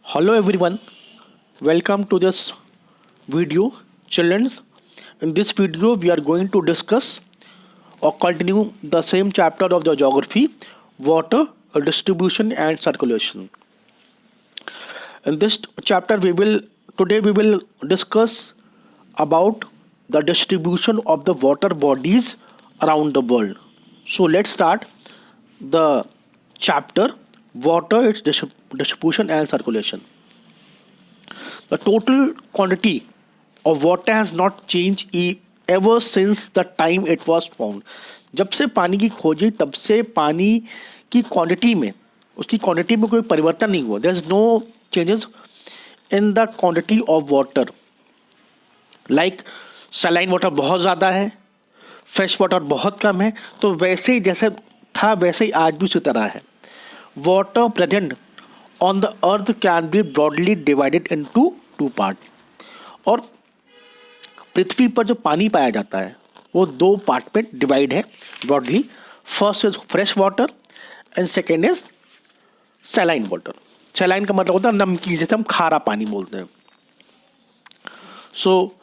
Hello everyone, welcome to this video. Children, in this video we are going to discuss or continue the same chapter of the geography, water distribution and circulation. In this chapter we will discuss about the distribution of the water bodies around the world. So let's start the chapter water its distribution and circulation. The total quantity of water has not changed ever since the time it was found. जब से पानी की खोज हुई तब से पानी की क्वांटिटी में उसकी क्वांटिटी में कोई परिवर्तन नहीं हुआ. There is no changes in the quantity of water. Like saline water बहुत ज़्यादा है, फ्रेश वाटर बहुत कम है, तो वैसे ही जैसे था वैसे ही आज भी उसी तरह है. Water present on the earth can be broadly divided into two part. और पृथ्वी पर जो पानी पाया जाता है वो दो पार्ट में डिवाइड है broadly. First is fresh water and second is saline water. Saline का मतलब होता है नमकीन, जैसे हम खारा पानी बोलते हैं. So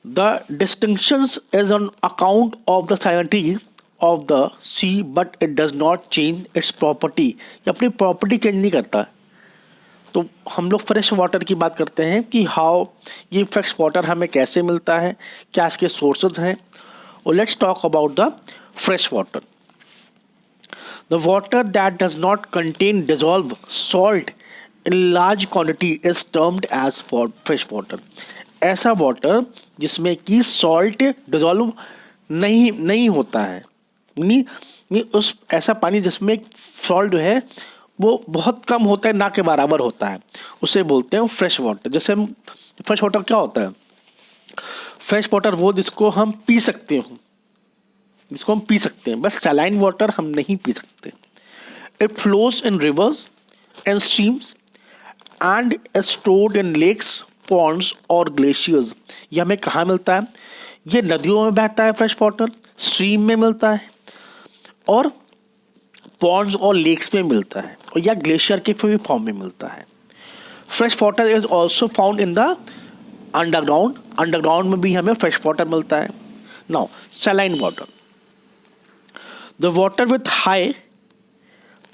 the distinctions is on account of the salinity of the sea but it does not change its property. ये अपनी प्रॉपर्टी चेंज नहीं करता. तो हम लोग फ्रेश वाटर की बात करते हैं कि हाउ ये फ्रेश वाटर हमें कैसे मिलता है, क्या इसके सोर्सेज हैं. और let's talk about the fresh water. The water that does not contain dissolve salt in large quantity is termed as fresh water. ऐसा वाटर जिसमें कि सॉल्ट डिजॉल्व नहीं होता है, नहीं उस ऐसा पानी जिसमें सॉल्ट जो है वो बहुत कम होता है, ना के बराबर होता है, उसे बोलते हैं फ्रेश वाटर. जैसे हम फ्रेश वाटर क्या होता है? फ्रेश वाटर वो जिसको हम पी सकते हो, जिसको हम पी सकते हैं. बस सैलाइन वाटर हम नहीं पी सकते. It flows in rivers and streams and stored in lakes, ponds और ग्लेशियर्स. ये हमें कहाँ मिलता है? ये नदियों में बहता है फ्रेश वाटर, स्ट्रीम में मिलता है और पॉन्ड्स और लेक्स में मिलता है, और या ग्लेशियर के फॉर्म में मिलता है. Fresh water is also found in the underground. Underground में भी हमें फ्रेश वाटर मिलता है. Now saline water. The water with high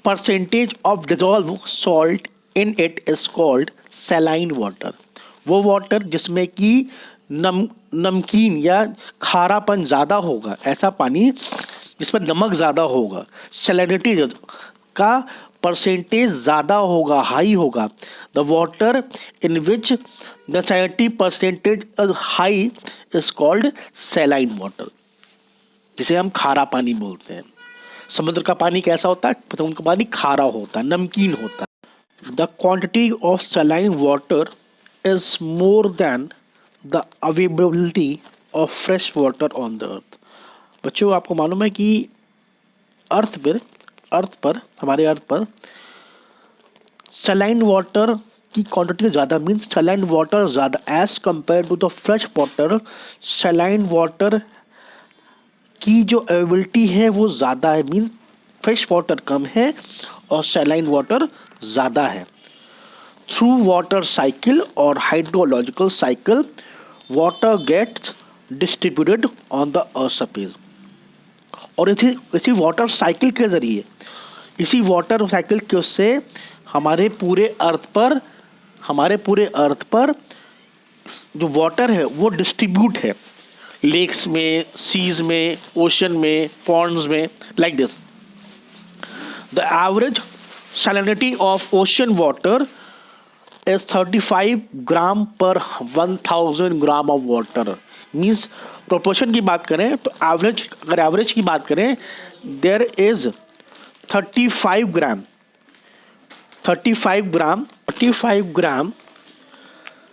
percentage of dissolve salt in it is called saline water. वो वाटर जिसमें कि नमकीन या खारापन ज़्यादा होगा, ऐसा पानी जिसमें नमक ज़्यादा होगा, सैलिनिटी का परसेंटेज ज़्यादा होगा, हाई होगा. The water in which the salinity percentage high is called saline water, जिसे हम खारा पानी बोलते हैं. समुद्र का पानी कैसा होता है? समुद्र का पानी खारा होता है, नमकीन होता है. The quantity of saline water is more than the availability of fresh water on the earth. बच्चों, आपको मालूम है कि हमारे अर्थ पर सैलाइन वाटर की क्वांटिटी ज़्यादा, मीन्स सैलाइन वाटर ज़्यादा as compare to the fresh water. Saline water की जो अवेलेबिलिटी है वो ज़्यादा है, मीन फ्रेश वाटर कम है और सैलाइन वाटर ज़्यादा है. थ्रू वाटर साइकिल और hydrological cycle water gets distributed on the earth surface. और इसी वाटर साइकिल के ज़रिए, इसी वाटर साइकिल के उससे हमारे पूरे अर्थ पर जो वाटर है वो डिस्ट्रीब्यूट है, लेक्स में, सीज में, ओशन में, पॉन्ड्स में, like this. The average salinity of ocean water is 35 ग्राम पर 1000 gram of water. Means proportion की बात करें तो अगर एवरेज की बात करें, देयर इज 35 ग्राम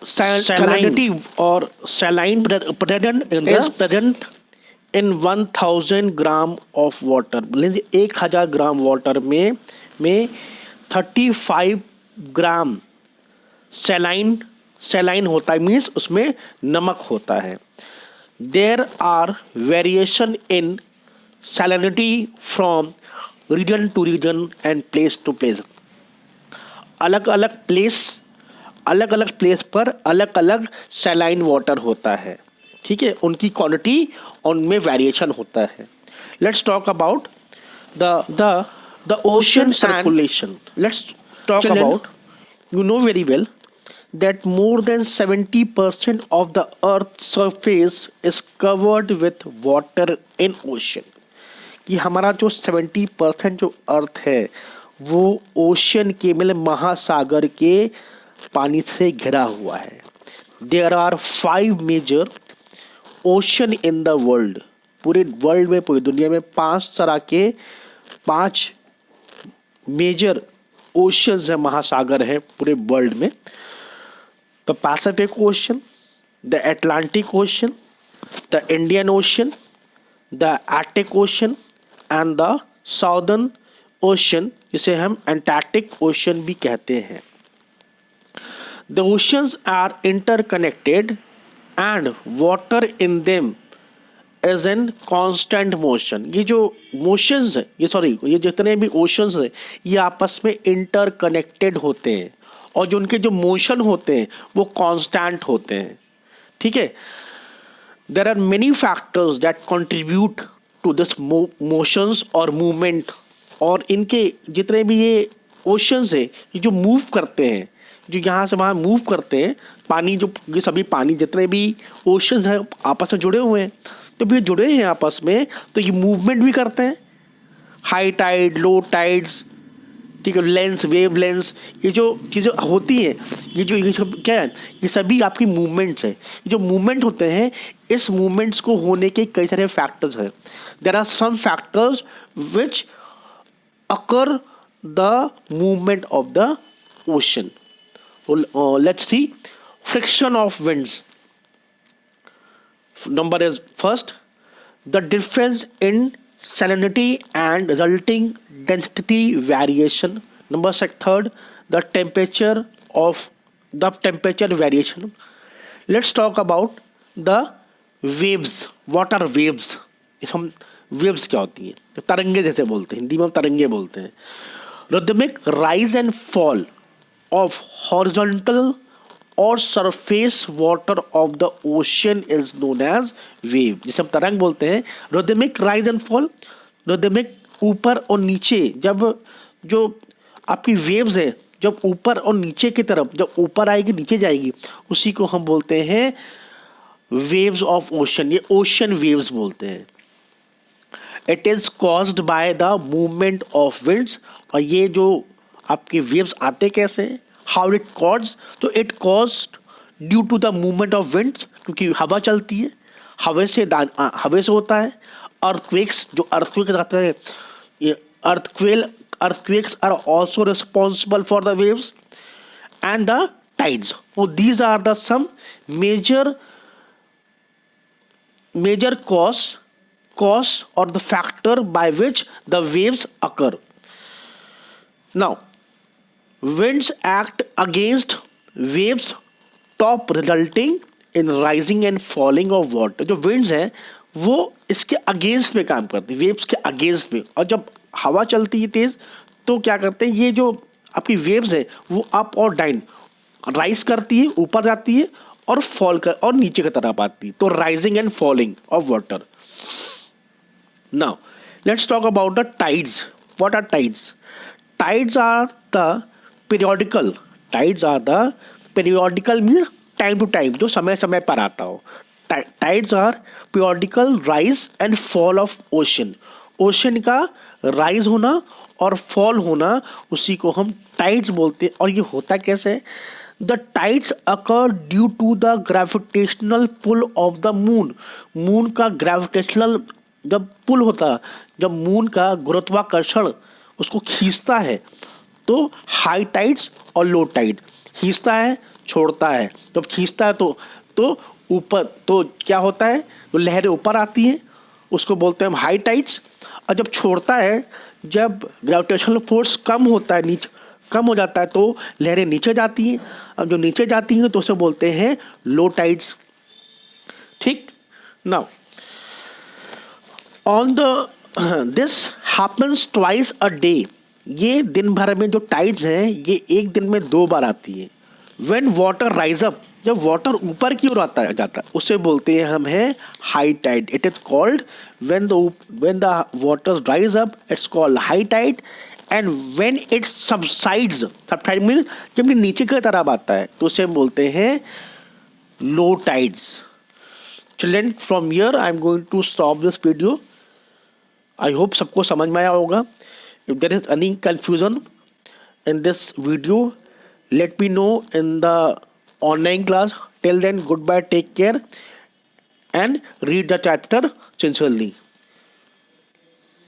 सैलिनिटी और saline present in 1000 gram of water. 1000 gram water में 35 ग्राम सैलाइन होता है, मीन्स उसमें नमक होता है. There are variation in salinity from region to region and place to place. अलग अलग प्लेस पर अलग अलग सैलाइन वाटर होता है, ठीक है, उनकी क्वालिटी और उनमें वेरिएशन होता है. Let's talk about the the ocean circulation. Let's talk about, you know very well that more than 70% of the earth's surface is covered with water in ocean. कि हमारा जो 70% जो अर्थ है वो ओशन के मतलब महासागर के पानी से घिरा हुआ है. There are 5 major ocean in the world. पूरे वर्ल्ड में, पूरी दुनिया में 5 मेजर ओशंस है, महासागर है पूरे वर्ल्ड में. The Pacific Ocean, the Atlantic Ocean, the Indian Ocean, the Arctic Ocean and the Southern Ocean, जिसे हम एंटार्क्टिक ओशन भी कहते हैं. The oceans are interconnected and water in them is in constant motion. ये जो motions है, ये जितने भी ओशंस हैं ये आपस में इंटरकनेक्टेड होते हैं और जो उनके जो मोशन होते हैं वो कांस्टेंट होते हैं, ठीक है. There are many factors that contribute to this motions और मूवमेंट. और इनके जितने भी ये ओशंस है ये जो मूव करते हैं, जो यहाँ से वहाँ मूव करते हैं, पानी जो ये सभी पानी जितने भी ओशंस हैं आपस में जुड़े हुए हैं. तो ये जुड़े हैं आपस में तो ये मूवमेंट भी करते हैं. हाई टाइड, लो टाइड्स, ठीक है, लेंस, वेव लेंस, ये जो चीज़ें होती हैं ये सब क्या है, ये सभी आपकी मूवमेंट्स है. ये जो मूवमेंट होते हैं इस मूवमेंट्स को होने के कई सारे फैक्टर्स हैं. There are some factors which occur the movement of the ocean. Let's see. Friction of winds. Number is first, the difference in salinity and resulting density variation. Third, the temperature variation. Let's talk about the waves. What are waves? हम waves क्या होती हैं? तो तरंगे जैसे बोलते हैं, हिंदी में हम तरंगे बोलते हैं. Rhythmic rise and fall of horizontal और surface water of the ocean is known as wave, जिसे हम तरंग बोलते हैं. Rhythmic rise and fall, rhythmic ऊपर और नीचे, जब जो आपकी वेव्स है जब ऊपर और नीचे की तरफ, जब ऊपर आएगी नीचे जाएगी, उसी को हम बोलते हैं वेव्स ऑफ ओशन. ये ओशन वेव्स बोलते हैं. It is caused by the movement of winds. और ये जो आपके वेव्स आते कैसे, हाउ इट कॉज, तो it caused due to the movement of winds, क्योंकि हवा चलती है, हवा से होता है. अर्थक्वेक्स, जो अर्थक्वेक रहता है, ये earthquakes are also responsible for the waves and the tides. So these are the some major cause or the factor by which the waves occur. Now, winds act against waves top resulting in rising and falling of water. जो winds हैं वो इसके against में काम करती है, waves के against में. और जब हवा चलती है तेज तो क्या करते हैं, ये जो आपकी वेव्स है वो अप और डाउन राइज करती है, ऊपर जाती है और फॉल कर और नीचे की तरफ आती है. तो rising and falling of water. Now let's talk about the tides. What are tides? Tides are the periodical. Tides are the periodical mean time to time, जो समय समय पर आता हो. Tides are periodical rise and fall of ocean. Ocean का rise होना और fall होना, उसी को हम टाइड्स बोलते हैं. और ये होता कैसे? The tides occur due to the gravitational pull of the moon. Moon का ग्रेविटेशनल जब पुल होता है, जब मून का गुरुत्वाकर्षण उसको खींचता है, तो हाई टाइड्स और लो टाइड. खींचता है, छोड़ता है. जब खींचता है तो ऊपर, तो क्या होता है, तो लहरें ऊपर आती हैं, उसको बोलते हैं हम हाई टाइड्स. और जब छोड़ता है, जब ग्रेविटेशनल फोर्स कम होता है, नीचे कम हो जाता है, तो लहरें नीचे जाती हैं. अब जो नीचे जाती हैं तो उसे बोलते हैं लो टाइड्स. ठीक. Now on the this happens twice a day ये दिन भर में जो टाइड्स हैं ये एक दिन में 2 बार आती है। व्हेन वाटर राइज अप, जब वाटर ऊपर की ओर आता जाता है उसे बोलते हैं हम है high tide. It is called when the water rise up it's called high tide, and when it subside means जब ये नीचे की तरफ आता है तो उसे बोलते हैं low tides. Children, from here I am going to stop this video. I hope सबको समझ में आया होगा। If there is any confusion in this video, let me know in the online class. Till then, goodbye, take care, and read the chapter sincerely.